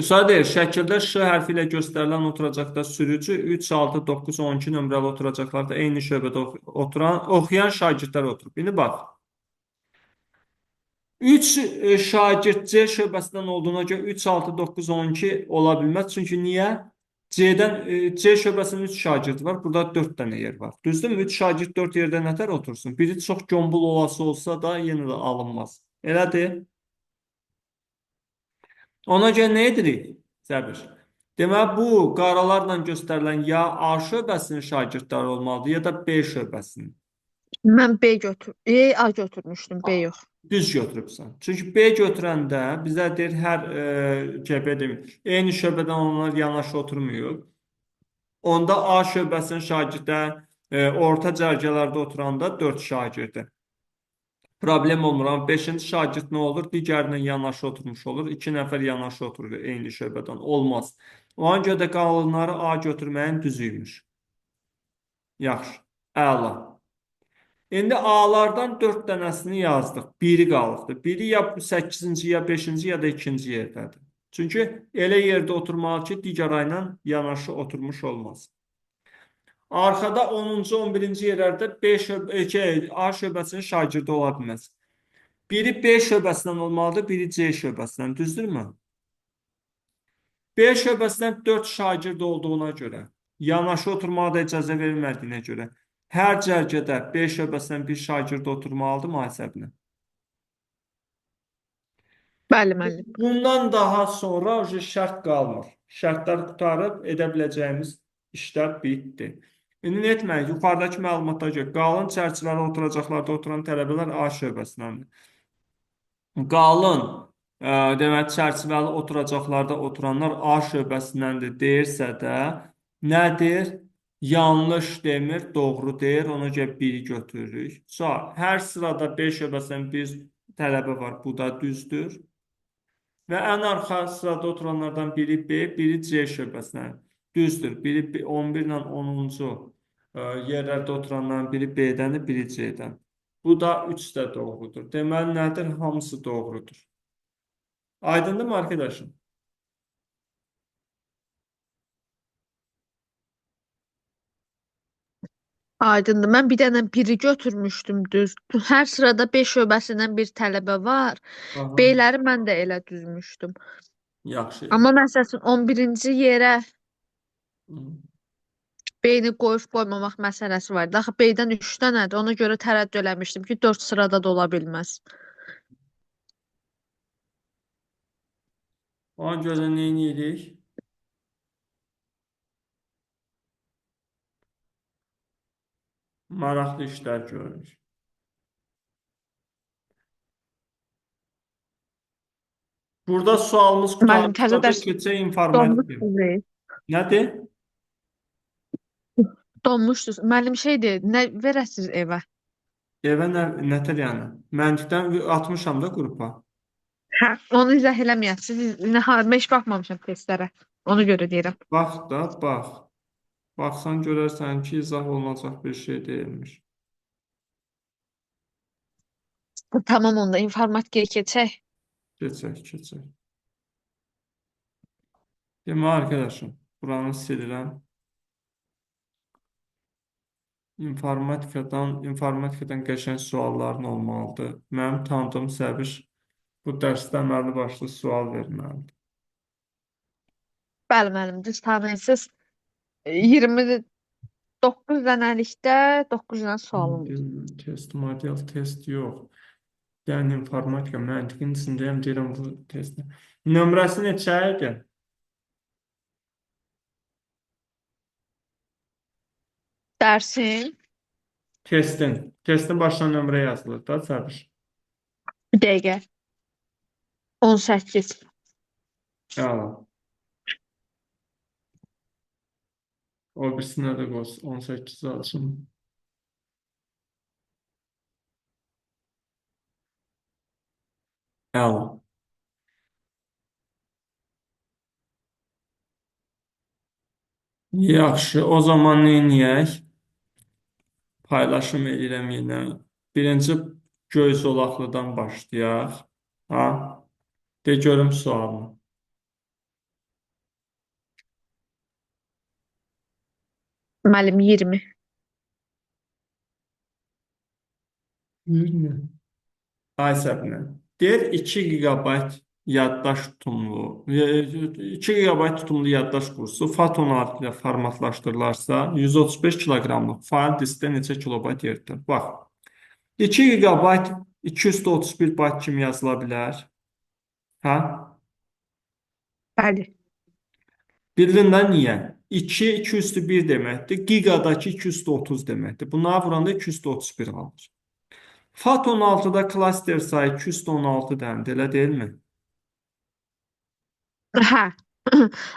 Sonra deyir, şəkildə Ş hərfi ilə göstərilən oturacaqda sürücü 3, 6, 9, 12 nömrəli oturacaqlarda eyni şöbədə oxuyan şagirdlər oturub. İndi bax. 3 şagird C şöbəsindən olduğuna görə 3, 6, 9, 12 ola bilməz. Çünki niyə? C şöbəsinin 3 şagirdi var. Burada 4 dənə yer var. Düzdürmü? 3 şagird 4 yerdə nətər otursun? Biri çox gömbul olası olsa da yenə də alınmaz. Elədir? Ona görə nə edirik? Səbir. Deməli, bu qaralarla göstərilən ya A şöbəsinin şagirdləri olmalıdır, ya da B şöbəsinin. Mən B götür. A götürmüşdüm, B yox. Düz götürübsən. Çünki B götürəndə bizə deyir, hər eyni şöbədən onlar yanaşı oturmuyor. Onda A şöbəsinin şagirdə orta cərgələrdə oturanda 4 şagirdi. Problem olmur. Amma 5-ci şagird nə olur? Digərinə yanaşı oturmuş olur. 2 nəfər yanaşı oturur eyni şöbədən. Olmaz. Ona görə də qalanları A götürməyin düzüymüş. Yaxşı. Əla. İndi A-lardan 4 dənəsini yazdıq. Biri qalıbdır. Biri ya 8-ci, ya 5-ci, ya da 2-ci yerdədir. Çünki elə yerdə oturmalı ki, digər ayla yanaşı oturmuş olmaz. Arxada 10-cu, 11-ci yerlərdə A şöbəsinin şagirdi ola bilməz. Biri B şöbəsindən olmalıdır, biri C şöbəsindən. Düzdürmü? B şöbəsindən 4 şagird olduğuna görə, yanaşı oturmağa da icazə verilmədiyinə görə, hər cərgədə B şöbəsindən bir şagird oturmalıdır mühasibinə. Bəli, müəllim. Bundan daha sonra şərt qalmır. Şərtlər qutarıb edə biləcəyimiz işlər bitdi. İndi nə etməliyik? Yuxarıdakı məlumatlara görə qalın çərçivəli oturacaqlarda oturan tələbələr A şöbəsindəndir. Qalın demək çərçivəli oturacaqlarda oturanlar A şöbəsindəndir deyirsə də nədir? Yanlış demir, doğru deyir. Ona görə 1-i götürürük. Sonra hər sırada B şöbəsindən bir tələbə var. Bu da düzdür. Və ən arxa sırada oturanlardan biri B, biri C şöbəsindən. Düzdür. Biri 11 ilə 10-cu yerlərdə oturanların biri B-dəndir, biri C-dən. Bu da 3 də doğrudur. Deməli, nədir? Hamısı doğrudur. Aydındır mı arkadaşım? Aydındır. Mən bir dənə biri götürmüşdüm düz. Hər sırada 5 şöbəsindən bir tələbə var. Aha, B-ləri mən də elə düzmüşdüm. yaxşı. Amma məsələn 11-ci yerə B-ni qoyub qoymamaq məsələsi var. Axı B-dən 3 dənədir. Ona görə tərəddüd eləmişdim ki, 4 sırada da ola bilməz. Ona görə nə edirik? Maraqlı işlər görürük. Burada sualımız Müəllim, təzə qutarıb dərs keçək informativ. donmuşdu. Nədir? Donmuşdu. Müəllim şeydir, nə verəsiz evə? Evə nətər yəni? Məntiqdən atmışam da qrupa. Hə, onu izah eləməyəsiniz. Heç baxmamışam testlərə. Ona görə deyirəm. Bax da, bax. Baxsan görərsən ki, izah olunacaq bir şey deyilmiş. Tamam onda informatikaya keçək. Keçək, keçək. Demək arkadaşım, buranı silirəm. İnformatikadan qəşəng sualların olmalıdır. Mənim tanıdığım Səbiş bu dərsdə əməlli başlı sual verməlidir. Bəli, müəllim, düz tanıyırsınız. 29 dənəlikdə 9 dənə sualım var. Test, model test yox. Yəni informatika, məntiqin içindəyəm, deyirəm bu testdə. Nömrəsi neçə idi? Dərsin Testin başına nömrə yazılır da, Səbiş. bir dəqiqə 18. Əla. O birisinə də qoy, 18 alsın. Əla. Yaxşı, o zaman neyniyək? Paylaşım edirəm yenə. Birinci göy zolaqlıdan başlayaq. Ha? De görüm sualını. Müəllim 20. 20. Ay Səbinə. Deyir 2 gigabayt yaddaş tutumlu, 2 gigabayt tutumlu yaddaş kursu Faton adlı ilə formatlaşdırılarsa 135 kiloqramlıq fail diskdə neçə kilobayt yer tutar? Bax, 2 gigabayt 231 bayt kimi yazıla bilər. Hə? Bəli. Bildin niyə? 2, 2 üstü 1 deməkdir. Gigadakı 2 üstü 30 deməkdir. Bunlara vuranda 2 üstü 31 alır. FAT 16-da klaster sayı 2 üstü 16 dənədir, elə deyilmi? Hə.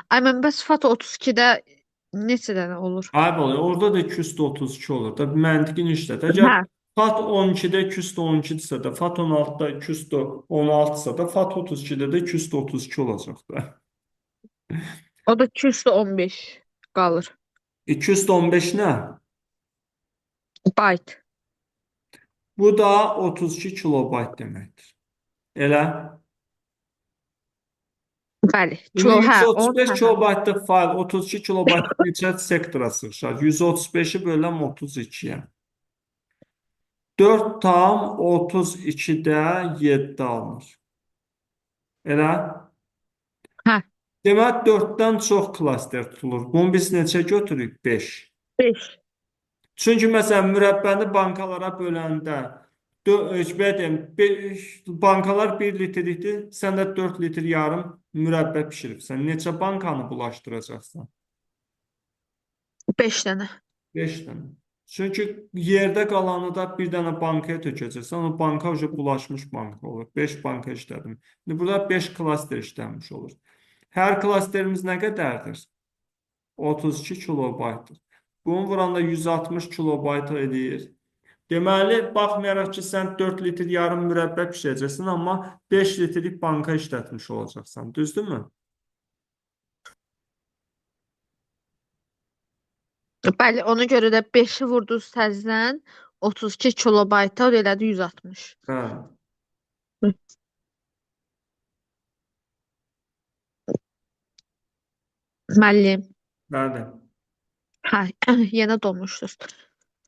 Ay mən bəs FAT 32-də neçə dənə olur? Ay bala, orada da 2 üstü 32 olur da. Məntiqini işlət. Əgər Hə. FAT 12-də 2 üstü 12-dirsə də, FAT 16-da 2 üstü 16-dırsa da, FAT 32-də də 2 üstü 32 olacaq da. O da 2 üstə 15 qalır. 2 üstü 15 nə? Byte. Bu da 32 kilobayt deməkdir. Elə? Bəli. İndi Hə, onu 135 hə. kilobaytlıq fayl 32 kilobaytlıq neçə sektora sığışar? 135-i böləm 32-yə. 4,32-də 7 alınır. Elə? Hə. Demək 4-dən çox klaster tutulur. Bunu biz neçə götürürük? 5. 5. Çünki məsələn mürəbbəni bankalara böləndə belə deyim, bankalar 1 litrlikdir, sən də 4 litr yarım mürəbbə bişiribsən. Neçə bankanı bulaşdıracaqsan? 5 dənə. 5 dənə. Çünki yerdə qalanı da bir dənə bankaya tökəcəksən, o banka bulaşmış banka olur. 5 banka işlədim. İndi burada 5 klaster işlənmiş olur. Hər klasterimiz nə qədərdir? 32 kilobaytdır. Bunu vuranda 160 kilobayt edir. Deməli, baxmayaraq ki, sən 4 litr yarım mürəbbə bişirəcəksən, amma 5 litrlik banka işlətmiş olacaqsan. Düzdürmü? Bəli, ona görə də 5-i vurdunuz təzədən 32 kilobayta o da elədi 160. Bəli. Hı. Müəllim. Bəli. Hə, yenə donmuşdunuz.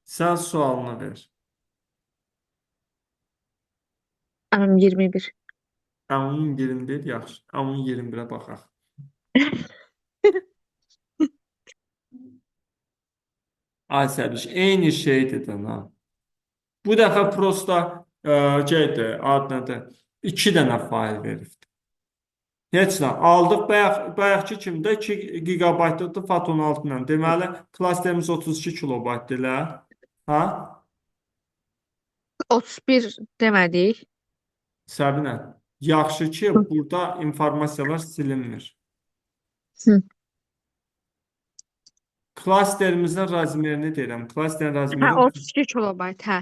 Sən sualını ver. 21. Onun 21 yaxşı. Onun 21-ə baxaq. Ay Səbiş, eyni şeydir də. Ha. Bu dəfə prosta şeydir, ad nədir? 2 dənə fayl veribdir. Heç nə. Aldıq bayaqki kimi də 2 gigabaytlıqdır FAT 16 ilə. Deməli, klasterimiz 32 kilobaytdır elə. Ha? 31 demədik. Səbinə, yaxşı ki, burada informasiyalar silinmir. Hı. Klasterimizin razmerini deyirəm. Klasterin Hə, razmeri 32 kilobayt, hə.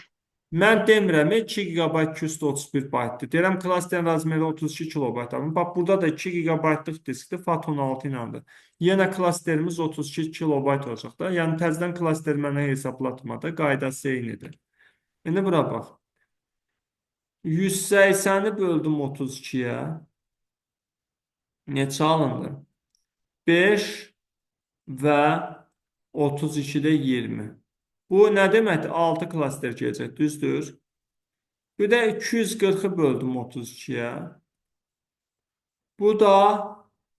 Mən demirəm 2 GB 231 baytdır. Deyirəm klasterin razmeri 32 kilobayt. Bax burada da 2 GB-lıq diskdir, FAT16 iləndir. Yenə klasterimiz 32 kilobayt olacaq da. Yəni təzədən klaster mənə hesablatmada qaydası eynidir. İndi bura bax. 180-i böldüm 32-yə. Neçə alındı? 5 və 32-də 20. Bu nə deməkdir? 6 klaster gələcək, düzdür? Bir də 240-ı böldüm 32-yə. Bu da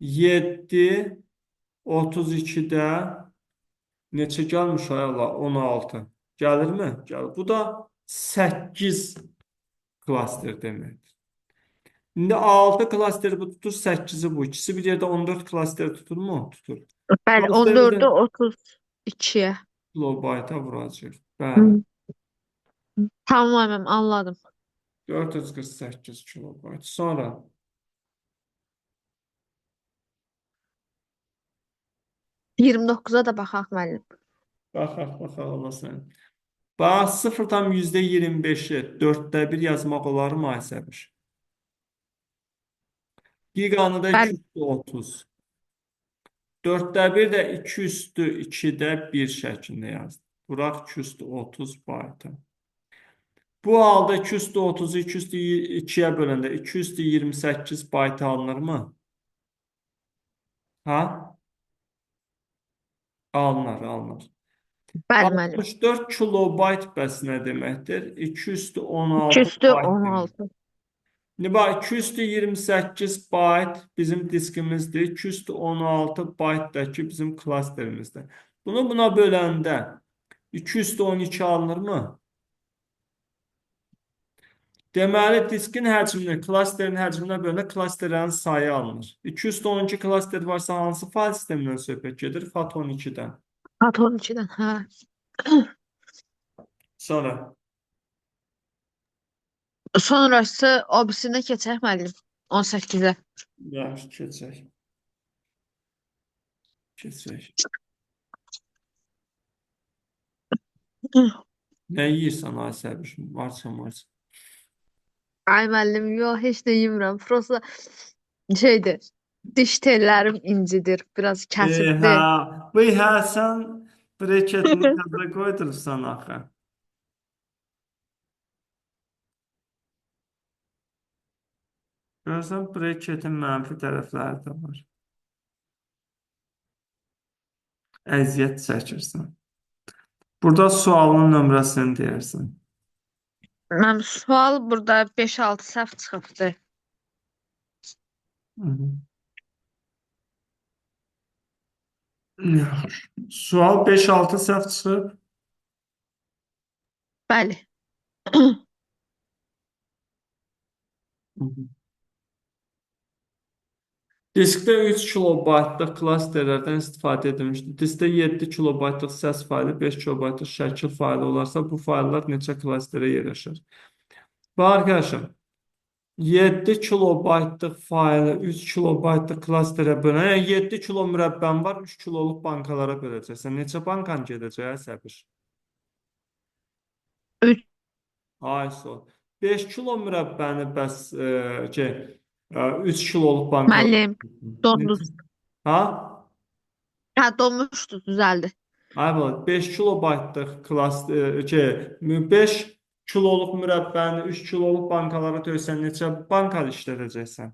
7, 32-də neçə gəlmiş ay Allah? 16. Gəlirmi? Gəlir. Bu da 8 klaster deməkdir. İndi 6 klasteri bu tutur, 8-i bu. İkisi bir yerdə 14 klaster tuturmu? Tutur. Bəli, Klasterimizi 14-ü 32-yə. kilobayta vuracaq. Bəli. Tamam, anladım. 448 kilobayt. Sonra 29-a da baxaq müəllim. baxaq olasın. Bax 0,25-i 4də 1 yazmaq olar mı Aysəbiş? Giqanı da 2 Bəli, üstü 30. 4də 1 də 2 üstü 2-də 1 şəklində yazdım. Buraq 2 üstü 30 baytı. Bu halda 2 üstü 30-u 2 üstü 2-yə böləndə 2 üstü 28 bayt alınırmı? Ha? Alınır. bəli müəllim. 64 kilobayt bəs nə deməkdir? 2 üstü 2 16 üstü bayt deməkdir. 16. İndi bax 2 üstü 28 bayt bizim diskimizdir. 2 üstü 16 baytdakı bizim klasterimizdir. Bunu buna böləndə 2 üstü 12 alınırmı? Deməli, diskin həcmini, klasterin həcminə böləndə klasterlərin sayı alınır. 2 üstü 12 klaster varsa hansı fayl sistemindən söhbət gedir? FAT12-dən. At 12-dən, hə. Sonra Sonrası obisinə keçək müəllim. 18-ə. yaxşı keçək. Nə yeyirsən Aysəbişim? Varsa. Ay müəllim, yox, heç nə yemirəm. Prosta şeydir. Diş tellərim incidir. Biraz Hə, kəsibdir. sən breketini təzə qoydursan axı. Görürsən, breketin mənfi tərəfləri də var. Əziyyət çəkirsən. Burada sualın nömrəsini deyərsən. Mənim sual burada 5-6 səhv çıxıbdı. Sual 5-6 səhv çıxıb. Bəli. Diskdə 3 kilobaytlıq klasterlərdən istifadə edilmişdir. Diskdə 7 kilobaytlıq səs faylı, 5 kilobaytlıq şəkil faylı olarsa, bu fayllar neçə klasterə yerləşir? Və arkadaşlar, 7 kilobaytlıq faylı 3 kilobaytlıq klasterə bölən, yəni 7 kilo mürəbbən var, 3 kiloluq bankalara böləcəksən. Neçə bankan gedəcək, Səbir? 3. Ay, sol. 5 kilo mürəbbəni bəs 3 kiloluq banka. Müəllim, dondu. Ha? Hə, donmuşdu, düzəldi. Ay bala, 5 kilobaytlıq 5 kiloluq mürəbbəni 3 kiloluq bankalara töksən neçə banka işlədəcəksən?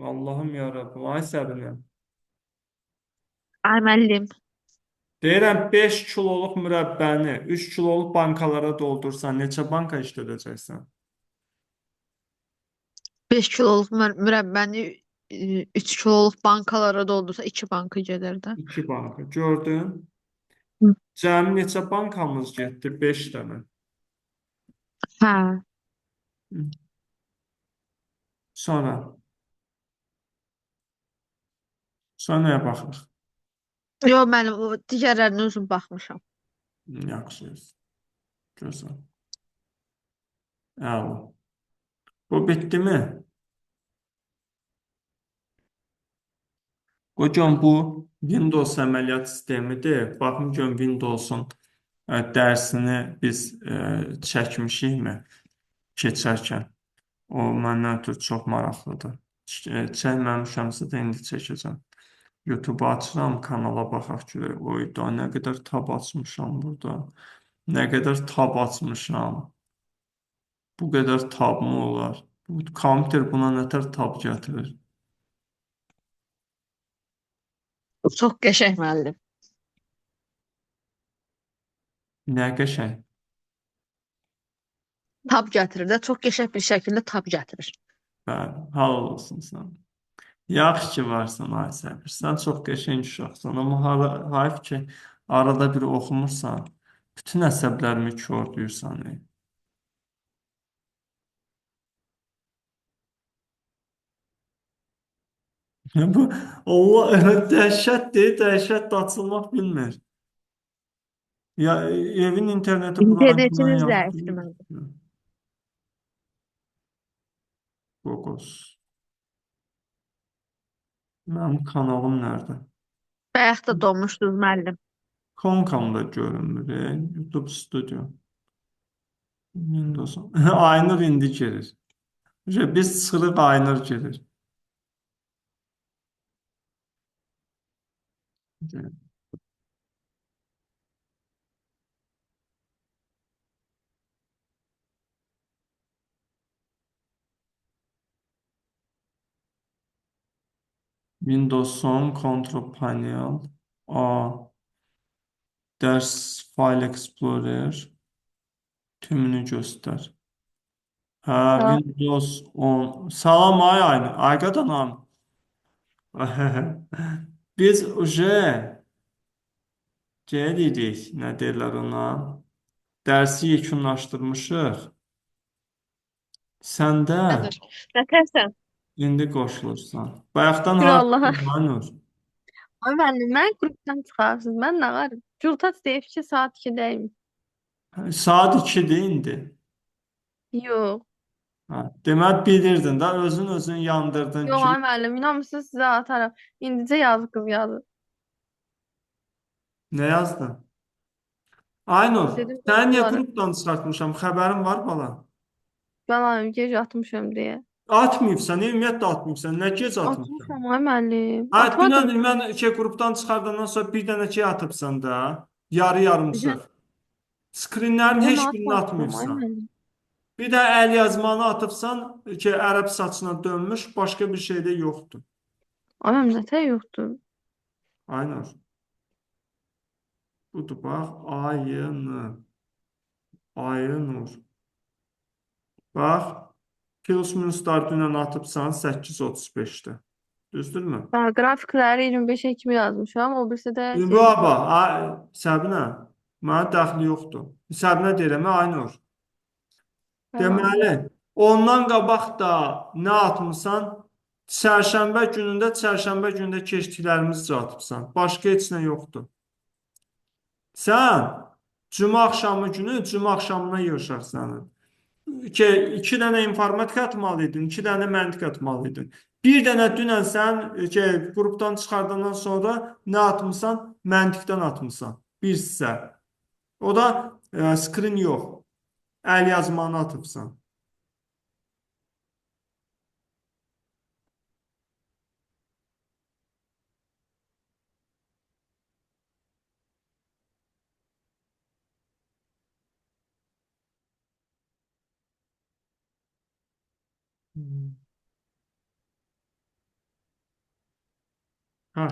Allahım yarabbim, ay səbirlə. Ay müəllim, Deyirəm 5 kiloluq mürəbbəni 3 kiloluq bankalara doldursan neçə banka işlədəcəksən? 5 kiloluq mürəbbəni 3 kiloluq bankalara doldursa 2 banka gedər də. 2 banka. Gördün? Hı. Cəmi neçə bankamız getdi? 5 dənə. Hə. Sonra nəyə baxırıq? Yox, müəllim, o digərlərinə uzun baxmışam. Yaxşı. Gözəl. Əla. Bu bitdimi? Hocam bu Windows əməliyyat sistemidir. Baxın görün Windows'un dərsini biz çəkmişikmi keçərkən. O məndən ötürü çox maraqlıdır. Çəkməmişəmsə də indi çəkəcəm. YouTube açıram, kanala baxaq görək. Oy da nə qədər tab açmışam burada. Nə qədər tab açmışam. Bu qədər tab mı olar? Bu kompüter buna nətər tab gətirir? Çox qəşəng müəllim. Nə qəşəng. Tab gətirir də çox qəşəng bir şəkildə tab gətirir. Bəli, halal olsun sən. Yaxşı ki varsan, ay Səbir. Sən çox qəşəng uşaqsan, amma hayf ki, arada bir oxumursan, bütün əsəblərimi korluyursan. Bu, Allah, dəhşətdir, dəhşət də açılmaq bilmir. Ya evin interneti buranınkindən İnternetiniz yaxşı. zəifdir mənim. Qogos. Mənim kanalım nerede? Bayaq da donmuşdunuz müəllim. Konkamda görünmür. YouTube Studio. Windows. Aynur indi gelir. Biz çıxırıq Aynur gelir. 'Windows 10 Control Panel. A. Ders File Explorer. Tümünü göster. Ha, Ha, Windows 10. Salam ay Aynur. Ay qadanam. Biz dedik, nə deyirlər ona? Dərsi yekunlaşdırmışıq. Sən də nədir? Nətərsən? indi qoşulursan. Bayaqdan Şükür Allaha. haradaydın Aynur? Ay müəllim, mən qrupdan çıxarsınız. Mən nə var? Gültaç deyib ki, saat 2-dəyim. Saat 2-dir indi. Yox. Ha, demək bilirdin də, özün yandırdın Yox, ki, ay müəllim, inanmırsınız sizə atarım. İndicə yazıb qız yazıb. nə yazdın? Aynur, Dedim səni niyə bunları. qrupdan çıxartmışam? Xəbərin var bala? Mən gec atmışam deyə. Atmayıbsan, ümumiyyətlə atmayıbsan. Nə gec atmışsan? Atmışam ay müəllim. Ha, Atmadım. dünən mən qrupdan çıxardandan sonra bir dənə atıbsan da, yarımçıq. Skrinlərin Mən heç birini atmamışam ay atmıyıbsan. müəllim. Bir də əl yazmanı atıbsan ki, ərəb saçına dönmüş, başqa bir şey də yoxdur. Ay müəllim, nətər yoxdur? Aynur. Budur bax, Aynur. Bax, plus minuslar dünən atıbsan 8:35-də. Düzdürmü? Mən qrafikləri 25-ə kimi yazmışam. O birisi də Bu aba, Səbinə, mənə dəxli yoxdur. Səbinə deyirəm, Aynur. Tamam. Deməli, ondan qabaq da nə atmısan? Çərşənbə günündə keçdiklərimizi atıbsan. Başqa heç nə yoxdur. Sən cümə axşamına yığışarsan. İki dənə informatika atmalıydın, iki dənə məntiq atmalıydın. Bir dənə dünən sən qrupdan çıxardandan sonra nə atmısan? Məntiqdən atmısan. Bir hissə. O da screen yox. Əl yazmanı atıbsan. Hə.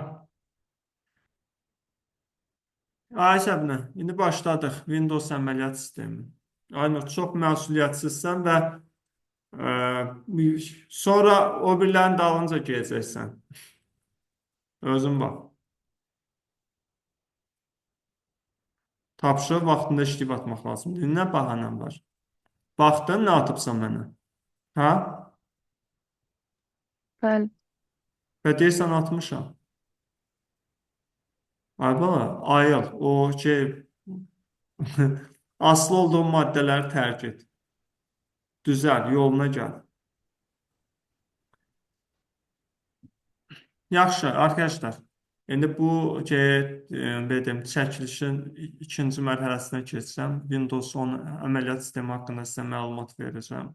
Ay Səbinə, indi başladıq Windows əməliyyat sistemi. Aynur, çox məsuliyyətsizsən və sonra o birilərin dalınca gələcəksən. Özün bax. Tapşırıq vaxtında işləyib atmaq lazımdır. Nə bəhanən var? Baxdın, nə atıbsan mənə? Hə? Bəli. Və deyirsən atmışam. Ay bala, ayıl. O asılı olduğun maddələri tərk et. Düzəl, yoluna gəl. Yaxşı, arkadaşlar. İndi bu dedim, çəkilişin ikinci mərhələsinə keçsəm, Windows 10 əməliyyat sistemi haqqında sizə məlumat verəcəm.